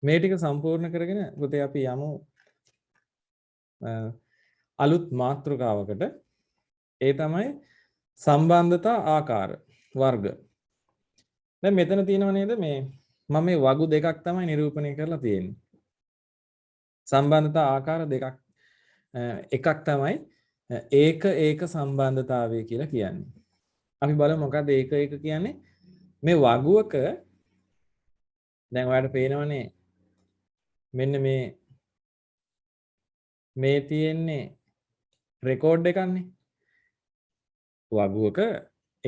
මේ ටික සම්පූර්ණ කරගෙන පුතේ අපි යමු අලුත් මාතෘකාවකට. ඒ තමයි සම්බන්ධතා ආකාර වර්ග. දැන් මෙතන තියෙනව නේද මේ මම මේ වගු දෙකක් තමයි නිරූපණය කරලා තියෙන්නේ. සම්බන්ධතා ආකාර දෙකක්. එකක් තමයි ඒක සම්බන්ධතාවය කියලා කියන්නේ. අපි බලමු මොකක්ද ඒක කියන්නේ. මේ වගුවක දැන් ඔයාලට පේනවනේ මෙන්න මේ තියෙන්නේ රෙකෝඩ් එකක්නේ. වගුවක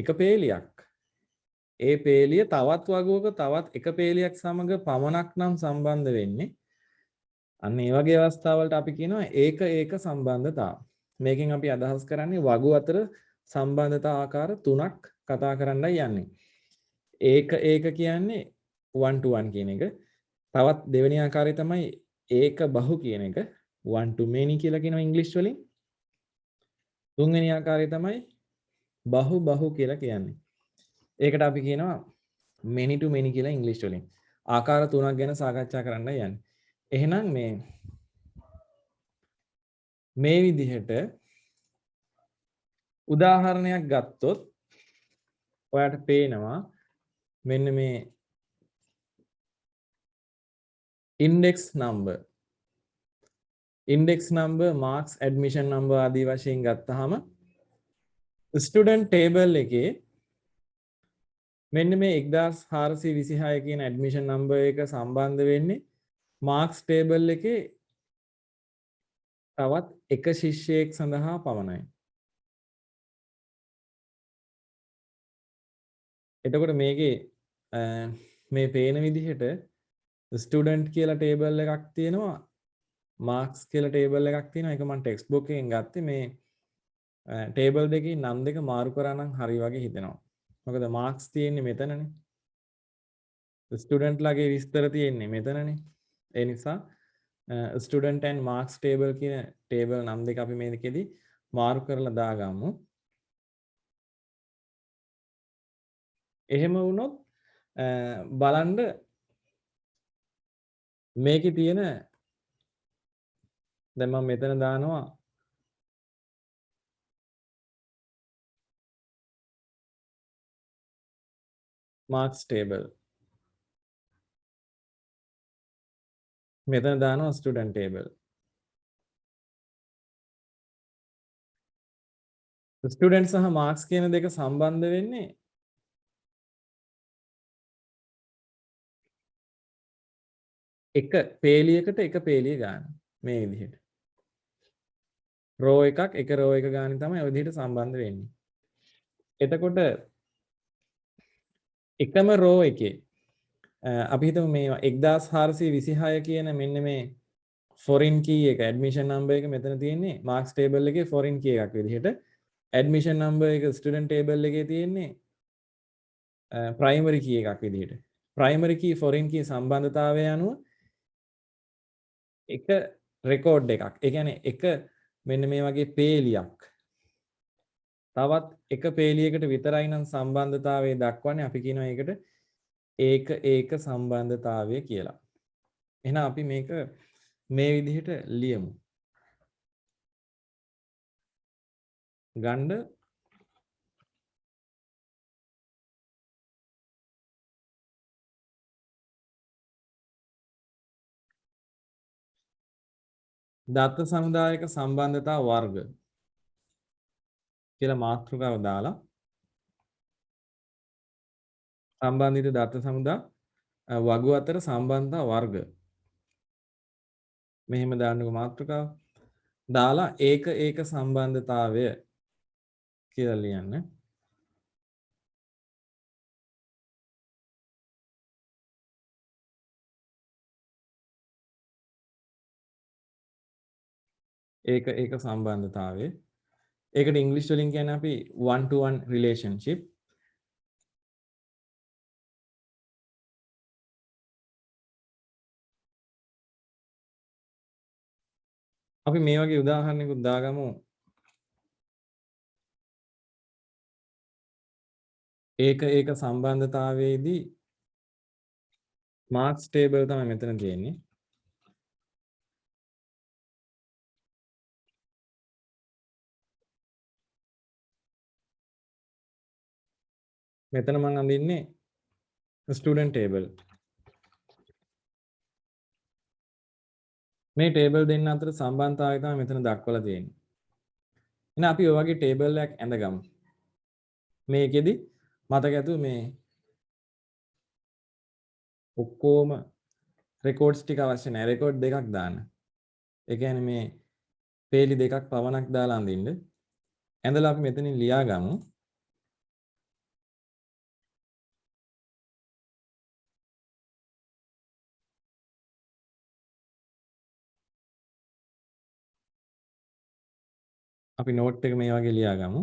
එක පේලියක්. ඒ පේලිය තවත් වගුවක තවත් එක පේලියක් සමග පමණක් නම් සම්බන්ධ වෙන්නේ. අන්න ඒ වගේ අවස්ථාවලට අපි කියනවා ඒක සම්බන්ධතා. මේකෙන් අපි අදහස් කරන්නේ වගු අතර සම්බන්ධතා ආකාර තුනක් කතා කරන්නයි යන්නේ. ඒක කියන්නේ one to one කියන එක. තවත් දෙවෙනි ආකාරය තමයි ඒක බහු කියන එක. one to many කියලා කියනවා ඉංග්‍රීසි වලින්. තුන්වෙනි ආකාරය තමයි බහු කියලා කියන්නේ. ඒකට අපි කියනවා many to many කියලා ඉංග්‍රීසි වලින්. ආකාර තුනක් ගැන සාකච්ඡා කරන්නයි යන්නේ. එහෙනම් මේ විදිහට උදාහරණයක් ගත්තොත් ඔයාට පේනවා මෙන්න මේ index number marks admission number ආදී වශයෙන් ගත්තාම student table එකේ මෙන්න මේ 1426 කියන admission number එක සම්බන්ධ වෙන්නේ marks table එකේ තවත් එක ශිෂ්‍යයෙක් සඳහා පමණයි. එතකොට මේකේ මේ පේන විදිහට ස්ටුඩන්ට් කියලා ටේබල් එකක් තියෙනවා මාක්ස් කියලා ටේබල් එකක් තියෙනවා. ඒක මම ටෙක්ස්ට් බුක් එකෙන් ගත්තේ. මේ ටේබල් දෙකේ නම් දෙක මාරු කරා නම් හරි වගේ හිතෙනවා. මොකද මාක්ස් තියෙන්නේ මෙතනනේ. ස්ටුඩන්ට් ලගේ විස්තර තියෙන්නේ මෙතනනේ. ඒ නිසා ස්ටුඩන්ට් and marks table කියන ටේබල් නම් දෙක අපි මේකෙදි මාරු කරලා දාගමු. එහෙම වුණොත් බලන්න මේකේ තියෙන දැන් මම මෙතන දානවා marks table. මෙතන දානවා student table. student සහ marks කියන දෙක සම්බන්ධ වෙන්නේ එක පේලියකට එක පේලිය ගන්න. මේ විදිහට. row එකක් එක row එක ගානේ තමයි ඔය විදිහට සම්බන්ධ වෙන්නේ. එතකොට එකම row එකේ අපි හිතමු මේ 1426 කියන මෙන්න මේ foreign key එක admission number එක මෙතන තියෙන්නේ marks table එකේ foreign key එකක් විදිහට. admission number එක student table එකේ තියෙන්නේ primary key එකක් විදිහට. primary key foreign key සම්බන්ධතාවය අනුව එක රෙකෝඩ් එකක්. ඒ කියන්නේ එක මෙන්න මේ වගේ පේලියක්. තවත් එක පේලියකට විතරයි නම් සම්බන්ධතාවය දක්වන්නේ. අපි කියනවා ඒකට ඒක සම්බන්ධතාවය කියලා. එහෙනම් අපි මේක මේ විදිහට ලියමු. ගණ්ඩ දත්ත සමුදායක සම්බන්ධතා වර්ග කියලා මාතෘකාව දාලා සම්බන්ධිත දත්ත සමුදා වගු අතර සම්බන්ධතා වර්ග මෙහෙම දාන්නකො මාතෘකාව දාලා ඒක සම්බන්ධතාවය කියලා ලියන්න. ඒක සම්බන්ධතාවය. ඒකට ඉංග්‍රීසි වලින් කියන්නේ අපි one to one relationship. අපි මේ වගේ උදාහරණයකුත් දාගමු. ඒක සම්බන්ධතාවයේදී මාක්ස් ටේබල් තමයි මෙතන තියෙන්නේ. මෙතන මම අඳින්නේ ස්ටුඩන්ට් ටේබල්. මේ ටේබල් දෙන්න අතර සම්බන්ධතාවය තමයි මෙතන දක්වලා තියෙන්නේ. එහෙනම් අපි ඔය වගේ ටේබල් එකක් ඇඳගමු. මේකෙදි මතක ඇතුව මේ ඔක්කොම රෙකෝඩ්ස් ටික අවශ්‍ය නැහැ. රෙකෝඩ් දෙකක් දාන්න. ඒ කියන්නේ මේ පේලි දෙකක් පවණක් දාලා අඳින්න. ඇඳලා අපි මෙතනින් ලියාගමු. අපි නෝට් එක මේ වගේ ලියාගමු.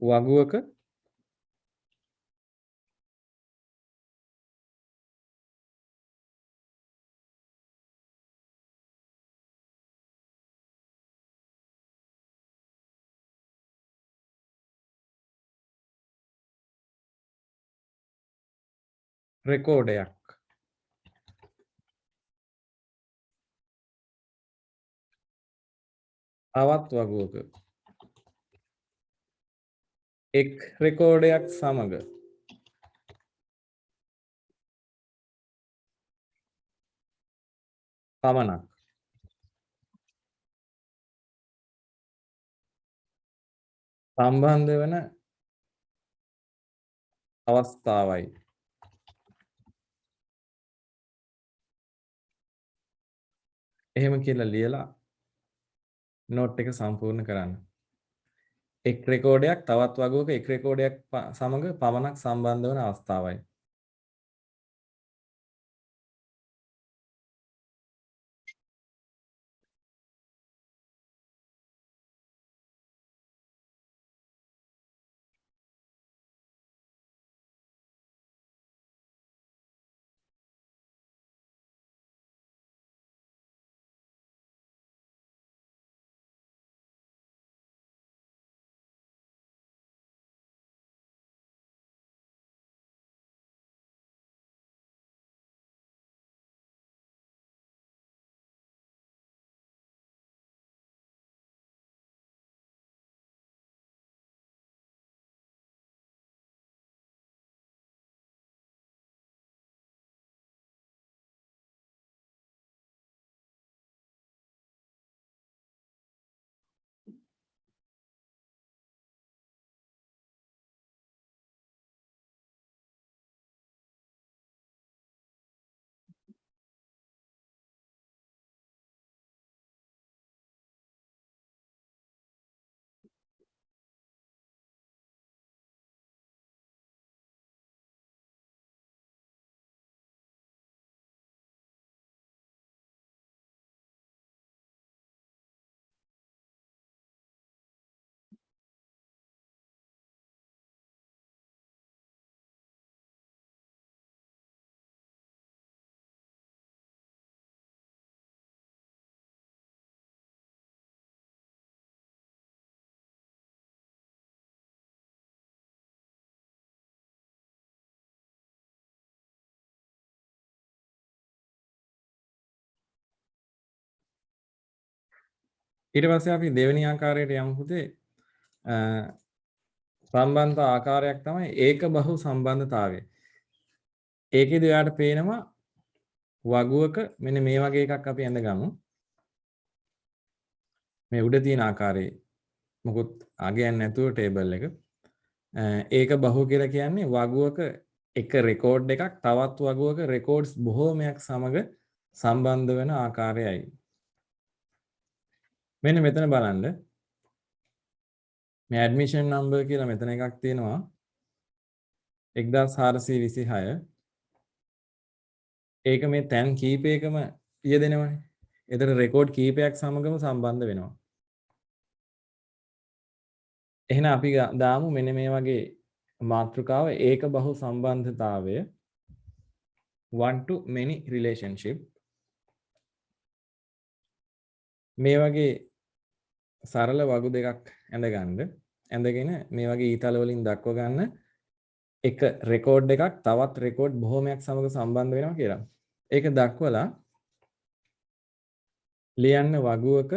වගුවක රෙකෝඩයක්. තවත් වගුවක එක් රෙකෝඩයක් සමග පමණක් සම්බන්ධ වන අවස්ථාවයි. එහෙම කියලා ලියලා නෝට් එක සම්පූර්ණ කරන්න. එක් රෙකෝඩයක් තවත් වගුවක එක් රෙකෝඩයක් සමග පමණක් සම්බන්ධ වන අවස්ථාවයි. ඊට පස්සේ අපි දෙවෙනි ආකාරයට යමු පුතේ. සම්බන්ධ ආකාරයක් තමයි ඒක බහු සම්බන්ධතාවය. ඒකෙදි ඔයාලට පේනවා වගුවක මෙන්න මේ වගේ එකක් අපි ඇඳගමු. මේ උඩ තියෙන ආකාරයේ මොකුත් අගයන් නැතුව ටේබල් එක. ඒක බහු කියලා කියන්නේ වගුවක එක රෙකෝඩ් එකක් තවත් වගුවක රෙකෝඩ්ස් බොහෝමයක් සමග සම්බන්ධ වෙන ආකාරයයි. මෙන්න මෙතන බලන්න. මේ ඇඩ්මිෂන් නම්බර් කියලා මෙතන එකක් තියෙනවා. 1426. ඒක මේ තැන් කීපයකම යෙදෙනවනේ. ඒතර රෙකෝඩ් කීපයක් සමගම සම්බන්ධ වෙනවා. එහෙනම් අපි දාමු මෙන්න මේ වගේ මාතෘකාව ඒක බහු සම්බන්ධතාවය one to many relationship මේ වගේ සරල වගු දෙකක් ඇඳගෙන මේ වගේ ඊතල වලින් දක්ව ගන්න එක රෙකෝඩ් එකක් තවත් රෙකෝඩ් බොහොමයක් සමග සම්බන්ධ වෙනවා කියලා. ඒක දක්වලා ලියන්න වගුවක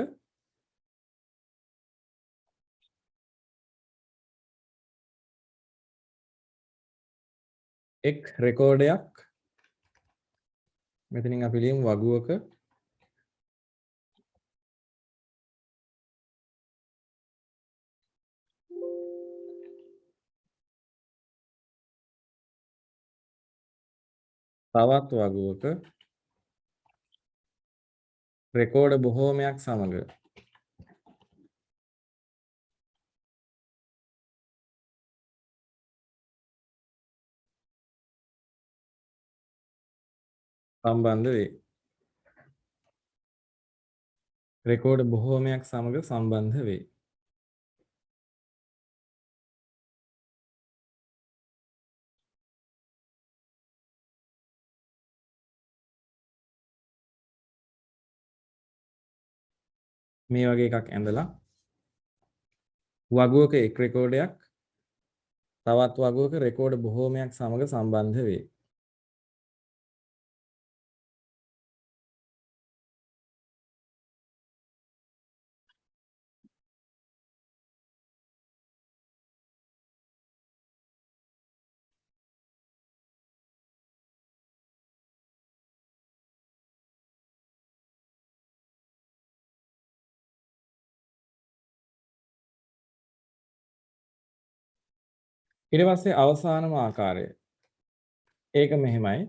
එක් රෙකෝඩයක් මෙතනින් අපි ලියමු වගුවක තවත් වගුවක රෙකෝඩ බොහෝමයක් සමග සම්බන්ධ වේ. රෙකෝඩ බොහෝමයක් සමග සම්බන්ධ වේ. මේ වගේ එකක් ඇඳලා වගුවක එක් රෙකෝඩයක් තවත් වගුවක රෙකෝඩ බොහෝමයක් සමග සම්බන්ධ වේ. ඊට පස්සේ අවසානම ආකාරය. ඒක මෙහෙමයි.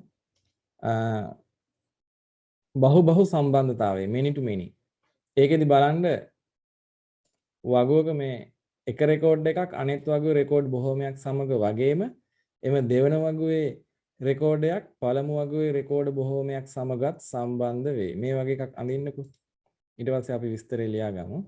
බහු සම්බන්ධතාවය many to many. ඒකෙදි බලන්න වගුවක මේ එක රෙකෝඩ් එකක් අනෙත් වගුවේ රෙකෝඩ් බොහෝමයක් සමග වගේම එම දෙවන වගුවේ රෙකෝඩයක් පළමු වගුවේ රෙකෝඩ බොහෝමයක් සමගත් සම්බන්ධ වේ. මේ වගේ එකක් අඳින්නකෝ. ඊට පස්සේ අපි විස්තරය ලියා ගමු.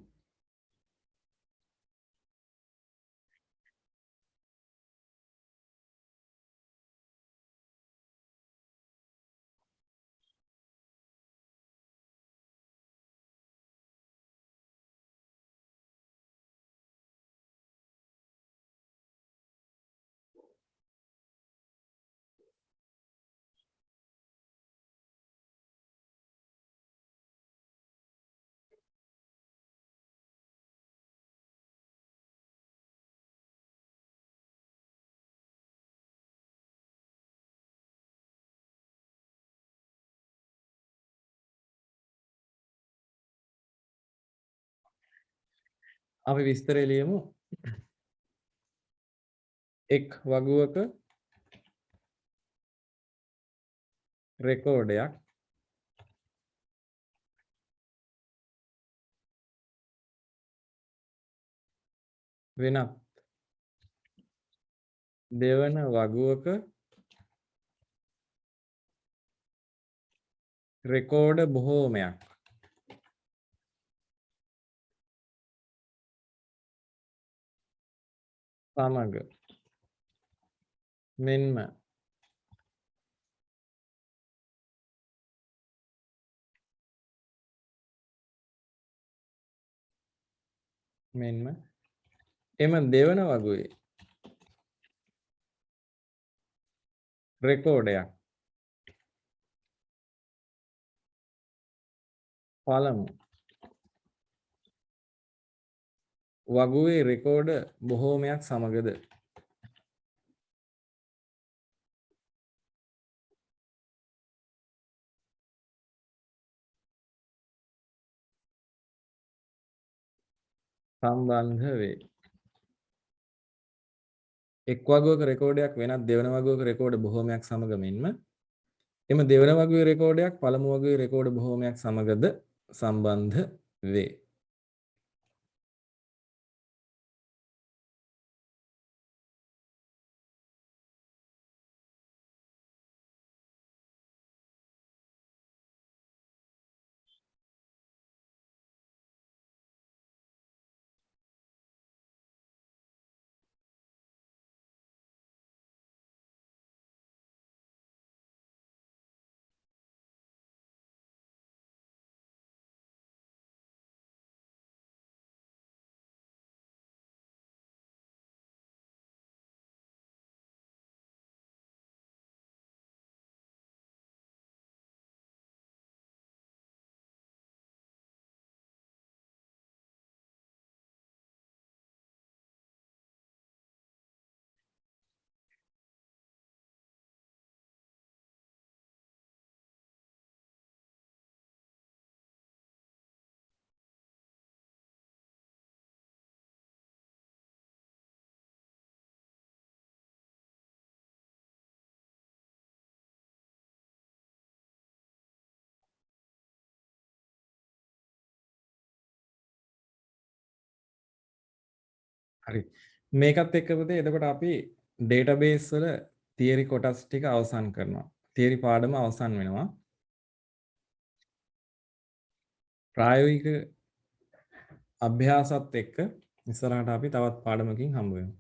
අපි විස්තරය ලියමු. එක් වගුවක රෙකෝඩයක් වෙනත් දෙවන වගුවක රෙකෝඩ බොහෝමයක් සමග මෙන්ම එම දෙවන වගුවේ රෙකෝඩයක් පළමු වගුවේ රෙකෝඩ බොහෝමයක් සමගද සම්බන්ධ වේ. එක් වගුවක රෙකෝඩයක් වෙනත් දෙවන වගුවක රෙකෝඩ බොහෝමයක් සමග මෙන්ම එම දෙවන වගුවේ රෙකෝඩයක් පළමු වගුවේ රෙකෝඩ බොහෝමයක් සමගද සම්බන්ධ වේ. හරි. මේකත් එක්ක පුතේ එතකොට අපි ඩේටාබේස් වල තියරි කොටස් ටික අවසන් කරනවා. තියරි පාඩම අවසන් වෙනවා. ප්‍රායෝගික අභ්‍යාසත් එක්ක ඉස්සරහට අපි තවත් පාඩමකින් හම්බ වෙමු.